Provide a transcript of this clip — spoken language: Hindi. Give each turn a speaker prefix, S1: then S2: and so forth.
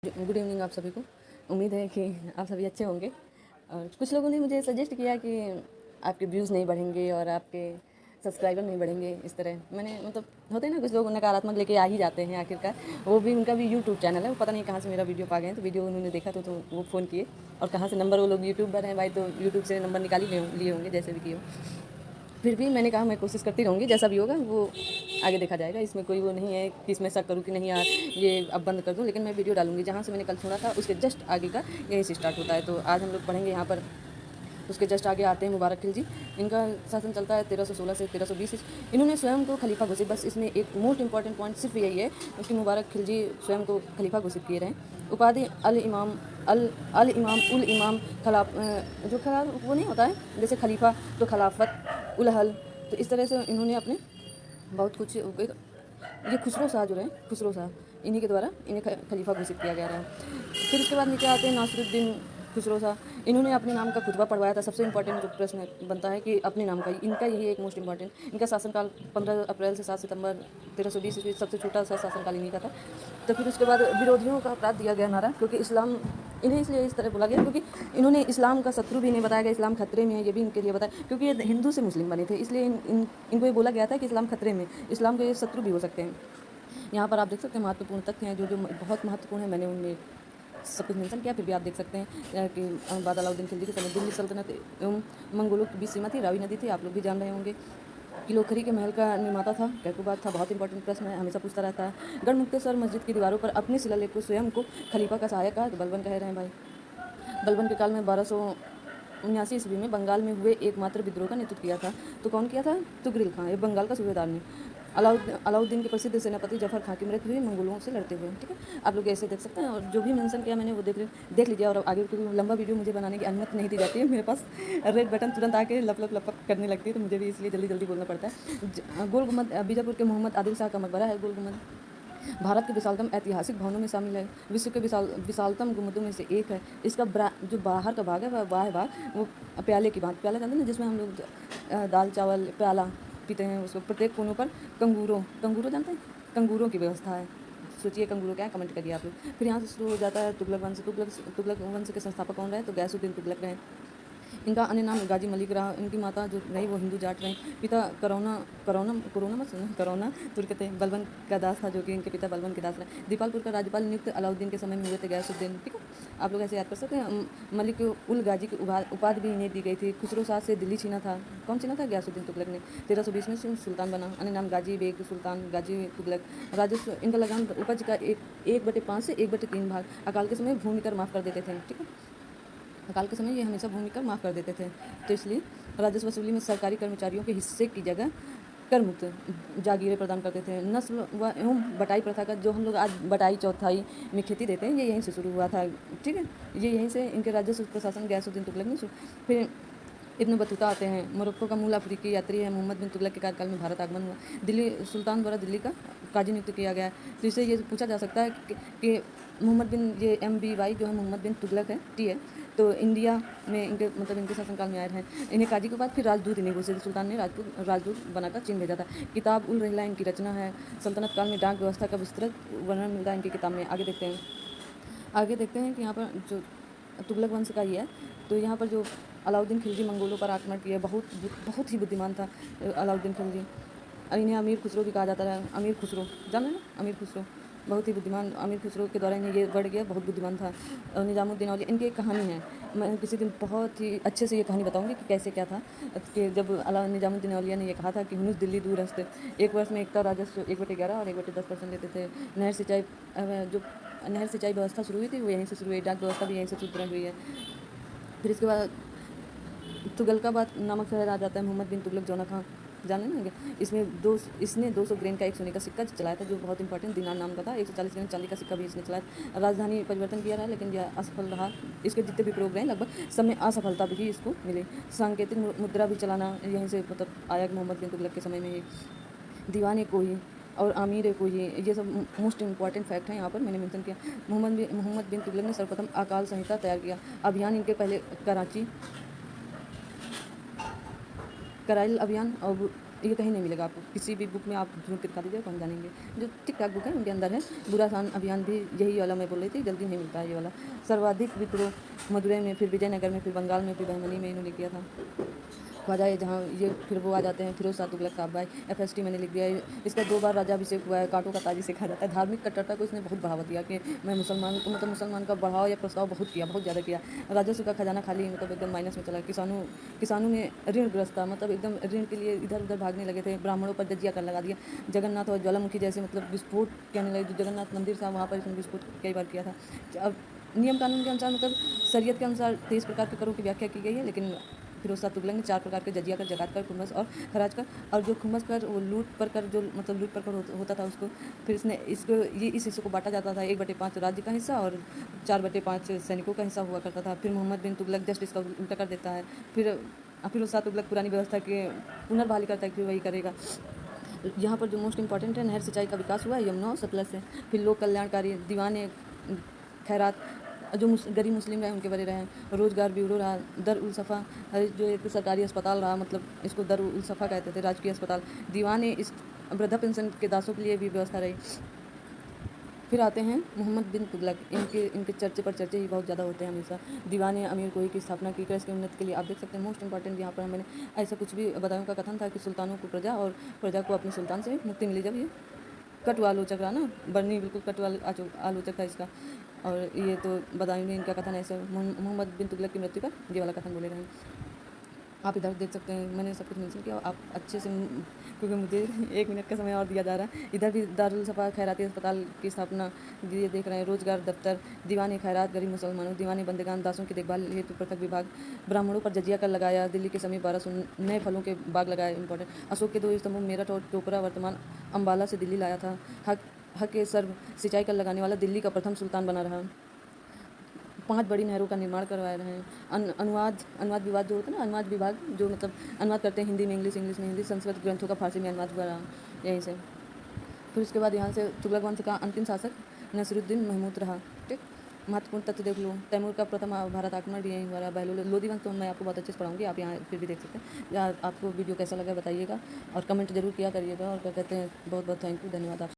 S1: गुड इवनिंग आप सभी को। उम्मीद है कि आप सभी अच्छे होंगे। और कुछ लोगों ने मुझे सजेस्ट किया कि आपके व्यूज़ नहीं बढ़ेंगे और आपके सब्सक्राइबर नहीं बढ़ेंगे। इस तरह मैंने मतलब होते हैं ना, कुछ लोग नकारात्मक लेके आ ही जाते हैं आखिरकार। वो भी उनका भी यूट्यूब चैनल है, वो पता नहीं कहाँ से मेरा वीडियो पा गए हैं। तो वीडियो उन्होंने देखा तो वो फ़ोन किए। और कहाँ से नंबर, वो लोग यूट्यूबर हैं भाई, तो यूट्यूब से नंबर निकाल ही लिए होंगे जैसे भी किए हो। फिर भी मैंने कहा मैं कोशिश करती रहूँगी, जैसा भी होगा वो आगे देखा जाएगा। इसमें कोई वो नहीं है कि इसमें शक करूँ कि नहीं यार ये अब बंद कर दूँ। लेकिन मैं वीडियो डालूँगी। जहाँ से मैंने कल छोड़ा था उसके जस्ट आगे का यहीं से स्टार्ट होता है। तो आज हम लोग पढ़ेंगे यहाँ पर। उसके जस्ट आगे आते हैं मुबारक खिलजी। इनका शासन चलता है 1316 से 1320। इन्होंने स्वयं को खलीफा घोषित, बस इसमें एक मोस्ट इंपॉर्टेंट पॉइंट सिर्फ यही है कि मुबारक खिलजी स्वयं को खलीफा घोषित किए रहे। उपाधि अल इमाम, अल इमाम उल इमाम, जो खला वो नहीं होता है जैसे खलीफा तो खिलाफत उल हल। तो इस तरह से इन्होंने अपने बहुत कुछ ये खुसरो शाह जो रहे, खुसरो शाह, इन्हीं के द्वारा इन्हें खलीफा घोषित किया गया रहा। फिर उसके बाद नीचे आते हैं नासिरुद्दीन खुसरो शाह। इन्होंने अपने नाम का खुतबा पढ़वाया था। सबसे इंपॉर्टेंट जो प्रश्न बनता है कि अपने नाम का, इनका यही एक मोस्ट इंपॉर्टेंट। इनका शासनकाल 15 अप्रैल से 7 सितंबर 1320 ईस्वी, सबसे छोटा सा शासनकाल इन्हीं का था। तो फिर उसके बाद विरोधियों का अपराध दिया गया नारा, क्योंकि इस्लाम इन्हें इसलिए इस तरह बोला गया क्योंकि इन्होंने इस्लाम का शत्रु भी इन्हें बताया गया। इस्लाम खतरे में है ये भी इनके लिए बताया, क्योंकि ये हिंदू से मुस्लिम बने थे, इसलिए इनको ये बोला गया था कि इस्लाम खतरे में, इस्लाम के ये शत्रु भी हो सकते हैं। यहाँ पर आप देख सकते हैं महत्वपूर्ण तथ्य हैं जो जो बहुत महत्वपूर्ण है। मैंने उनमें सब कुछ मेंशन किया, फिर भी आप देख सकते हैं कि बाद अलाउद्दीन खिलजी के समय दिल्ली सल्तनत एवं मंगोलों की बीच सीमा थी। रावी नदी थी, आप लोग भी जान रहे होंगे। किलोखरी के महल का निर्माता था कैकुबाद था। बहुत इंपॉर्टेंट प्रश्न है, हमेशा पूछता रहता है। गढ़मुक्तेश्वर मस्जिद की दीवारों पर अपने शिलालेख को स्वयं को खलीफा का सहायक कहा, तो बलबन कह रहे हैं भाई। बलबन के काल में 1279 ईस्वी में बंगाल में हुए एकमात्र विद्रोह का नेतृत्व किया था। तो कौन किया था? तुगरिल खां, ये बंगाल का सूबेदार ने। अलाउद्दीन के प्रसिद्ध सेनापति जफर खां की मृत्यु हुई मंगोलों से लड़ते हुए। ठीक है, आप लोग ऐसे देख सकते हैं। और जो भी मेंशन किया मैंने वो देख लीजिए। और आगे क्योंकि लंबा वीडियो मुझे बनाने की अनुमति नहीं दी जाती है, मेरे पास रेड बटन तुरंत आके लप लप लपक करने लगती है, तो मुझे भी इसलिए जल्दी जल्दी बोलना पड़ता है। गोल गुम्बद बीजापुर के मोहम्मद आदिल शाह का मकबरा है। गोल गुम्बद भारत के विशालतम ऐतिहासिक भवनों में शामिल है। विश्व के विशालतम गुम्बदों में से एक है। इसका जो बाहर का भाग है वह बाह्य भाग वो प्याले की भांति, प्याला जानते हैं ना, जिसमें हम लोग दाल चावल प्याला पीते हैं, उसको प्रत्येक कोनों पर कंगूरो जानते हैं, कंगूरों की व्यवस्था है। सोचिए कंगूरो क्या है, कमेंट करिए आप लोग। फिर यहाँ से शुरू हो जाता है तुगलक वंश। तुगलक वंश के संस्थापक कौन रहे? तो गयासुद्दीन तुगलक रहे। इनका अन्य नाम गाजी मलिक रहा। इनकी माता जो रही वो हिंदू जाट रही। पिता करोना तुर्क थे। बलबन का दास था, जो कि इनके पिता बलबन के दास रहे। दीपालपुर का राज्यपाल नियुक्त अलाउद्दीन के समय में हुए थे गयासुद्दीन। ठीक है, आप लोग ऐसे याद कर सकते हैं। मलिक उल गाजी की उपाधि भी इन्हें दी गई थी। खुसरो शाह से दिल्ली छीना था। कौन छीना था? गयासुद्दीन तुगलक ने। 1320 में सुल्तान बना। अन्य नाम गाजी बेग सुल्तान गाजी तुगलक। राजस्व इनका लगान उपज का 1/5 से 1/3 भाग अकाल के समय भूमि कर माफ़ कर देते थे। ठीक है, अकाल के समय ये हमेशा भूमि कर माफ़ कर देते थे, तो इसलिए राजस्व वसूली में सरकारी कर्मचारियों के हिस्से की जगह कर मुक्त जागीरें प्रदान करते थे। नस्ल व एवं बटाई प्रथा का, जो हम लोग आज बटाई चौथाई में खेती देते हैं, ये यहीं से शुरू हुआ था। ठीक है, ये यहीं से इनके राजस्व प्रशासन गयासुद्दीन तुगलक ने। फिर इब्न बतूता आते हैं। मोरक्को का मूल अफ्रीकी यात्री है। मोहम्मद बिन तुगलक के कार्यकाल में भारत आगमन हुआ। दिल्ली सुल्तान द्वारा दिल्ली का काजी नियुक्त किया गया। तो इससे ये पूछा जा सकता है कि मोहम्मद बिन ये MBY जो है मोहम्मद बिन तुगलक है, T है, तो इंडिया में इनके मतलब इनके शासनकाल में आए हैं। इन्हें काजी के बाद फिर राजदूत इन्हें घोषित सुल्तान ने राजदूत बनाकर चीन भेजा था। किताब उल रहला इनकी रचना है। सल्तनत काल में डाक व्यवस्था का विस्तृत वर्णन मिलता है इनकी किताब में। आगे देखते हैं कि यहाँ पर जो तुगलक वंश का ही है। तो यहाँ पर जो अलाउद्दीन खिलजी मंगोलों पर आक्रमण किया, बहुत ही बुद्धिमान था अलाउद्दीन खिलजी। इन्हें अमीर खुसरो भी कहा जाता है। अमीर खुसरो जान रहे ना, अमीर खुसरो बहुत ही बुद्धिमान। अमीर खुसरो के द्वारा इन्हें ये वर्ड गया, बहुत बुद्धिमान था। और निजामुद्दीन औलिया, इनकी एक कहानी है। मैं किसी दिन बहुत ही अच्छे से ये कहानी बताऊंगी कि कैसे क्या था। कि जब निजामुद्दीन औलिया ने ये कहा था कि हुनुस दिल्ली दूर हस्ते, एक वर्ष में एकता राजस्व 1/11 और 1/10% लेते थे। जो नहर सिंचाई व्यवस्था शुरू हुई थी वो यहीं से शुरू हुई। डाक व्यवस्था भी यहीं से शुरू हुई है। फिर इसके बाद तुगलकाबाद नामक शहर आ जाता है। मोहम्मद बिन तुगलक जौना खां जाने ना, इसने 200 ग्रेन का एक सोने का सिक्का चलाया था, जो बहुत इंपॉर्टेंट दिनार नाम का था। 140 ग्रेन चांदी का सिक्का भी इसने चलाया। राजधानी परिवर्तन किया रहा, लेकिन यह असफल रहा। इसके जितने भी प्रयोग रहे लगभग सब में असफलता भी इसको मिली। सांकेतिक मुद्रा भी चलाना यहीं से मतलब आया मोहम्मद बिन तुगलक के समय में। ये दीवान कोही और आमिर कोही, ये सब मोस्ट इंपॉर्टेंट फैक्ट हैं यहाँ पर मैंने मेंशन किया। मोहम्मद बिन तुगलक ने सर्वप्रथम अकाल संहिता तैयार किया। अभियान इनके पहले कराइल अभियान और ये कहीं नहीं मिलेगा आपको, किसी भी बुक में आप ढूंढ के दिखा दीजिए कौन जानेंगे। जो ठीक ठाक बुक है उनके अंदर है। बुरा शासन अभियान भी यही वाला मैं बोल रही थी, जल्दी नहीं मिलता है ये वाला। सर्वाधिक विद्रोह मदुरई में, फिर विजयनगर में, फिर बंगाल में, फिर बहमनी में इन्होंने किया था। ख्वाजा ये जहाँ ये फिर वो आ जाते हैं, फिरोज शाह तुगलक साहब भाई। FST मैंने लिख दिया है। इसका 2 बार राज्याभिषेक हुआ है, कांटों का ताज इसे कहा जाता है। धार्मिक कट्टरता को इसने बहुत बढ़ावा दिया कि मैं मुसलमान, तो मतलब मुसलमान का बढ़ावा या प्रस्ताव बहुत किया, बहुत ज़्यादा किया। राजस्व का खजाना खाली मतलब एकदम माइनस में चला। किसानों में ऋणग्रस्त था, मतलब एकदम ऋण के लिए इधर उधर भागने लगे थे। ब्राह्मणों पर जजिया कर लगा दिया। जगन्नाथ और ज्वालामुखी जैसे मतलब विस्फोट कहने लगे। जो जगन्नाथ मंदिर था वहाँ पर इसने विस्फोट कई बार किया था। अब नियम कानून के अनुसार मतलब शरीयत के अनुसार 23 प्रकार के करों की व्याख्या की गई है, लेकिन फिरोज शाह तुगलक ने 4 प्रकार के जजिया कर, जकात कर, खुम्स और खराज कर। और जो खुम्स कर वो लूट पर कर, जो मतलब लूट पर कर होता था उसको, फिर इसने इसको ये इस हिस्से को बांटा जाता था। 1/5 राज्य का हिस्सा और 4/5 सैनिकों का हिस्सा हुआ करता था। फिर मोहम्मद बिन तुगलक जस्ट इसका उल्टा कर देता है। फिर फिरोज शाह तुगलक पुरानी व्यवस्था के पुनर्बहाली करता है, फिर वही करेगा। यहाँ पर जो मोस्ट इंपॉर्टेंट है, नहर सिंचाई का विकास हुआ है यमुना और सतलज से। फिर लोक कल्याणकारी दीवाने खैरात, जो गरीब मुस्लिम रहे उनके बड़े रहे। रोजगार ब्यूरो रहा। दर उल सफ़ा जो एक सरकारी अस्पताल रहा, मतलब इसको दर उल सफ़ा कहते थे, राजकीय अस्पताल। दीवाने इस वृद्धा पेंशन के दासों के लिए भी व्यवस्था रही। फिर आते हैं मोहम्मद बिन तुगलक। इनके चर्चे पर चर्चे ही बहुत ज़्यादा होते हैं हमेशा। दीवाने अमीर कोई की स्थापना की, इसके उन्नति के लिए। आप देख सकते हैं मोस्ट इंपॉर्टेंट यहाँ पर मैंने ऐसा कुछ भी बदायूं का कथन था कि सुल्तानों को प्रजा और प्रजा को अपने सुल्तान से मुक्ति मिली। जब ये कटु आलोचक रहा ना, बर्नी बिल्कुल कटु आलोचक था इसका। और ये तो बदायूं ने इनका कथन ऐसे मोहम्मद बिन तुगलक की मृत्यु पर ये वाला कथन बोले रहे हैं। आप इधर देख सकते हैं, मैंने सब कुछ मेंशन किया। आप अच्छे से, क्योंकि मुझे 1 मिनट का समय और दिया जा रहा है। इधर भी दारुल सफ़ा खैराती अस्पताल की स्थापना ये देख रहे हैं। रोजगार दफ्तर, दीवाने खैरात गरीब मुसलमानों, दीवाने बंदगान दासों की देखभाल हेतु पृथक विभाग। ब्राह्मणों पर जजिया कर लगाया। दिल्ली के समीप 1200 नए फलों के बाग लगाए। इंपॉर्टेंट अशोक के 2 स्तंभों मेरठ और टोपरा वर्तमान अम्बाला से दिल्ली लाया था। हक के सर्व सिंचाई कर लगाने वाला दिल्ली का प्रथम सुल्तान बना रहा। 5 बड़ी नहरों का निर्माण करवाए रहे हैं। अनुवाद विभाग जो होता है ना, अनुवाद विभाग जो मतलब अनुवाद करते हैं हिंदी में इंग्लिश, इंग्लिश में हिंदी, संस्कृत ग्रंथों का फारसी में अनुवाद हुआ रहा यहीं से। फिर उसके बाद यहाँ से तुगलक वंश का अंतिम शासक नसीरुद्दीन महमूद रहा। ठीक, महत्वपूर्ण तथ्य देख लो। तैमूर का प्रथम भारत आक्रमण भी यहीं हुआ रहा। बहलोल लोधी वंश तो मैं आपको बहुत अच्छे से पढ़ाऊंगी, आप यहाँ फिर भी देख सकते हैं। या आपको वीडियो कैसा लगा बताइएगा और कमेंट जरूर किया करिएगा। और क्या कहते हैं, बहुत बहुत थैंक यू, धन्यवाद आप।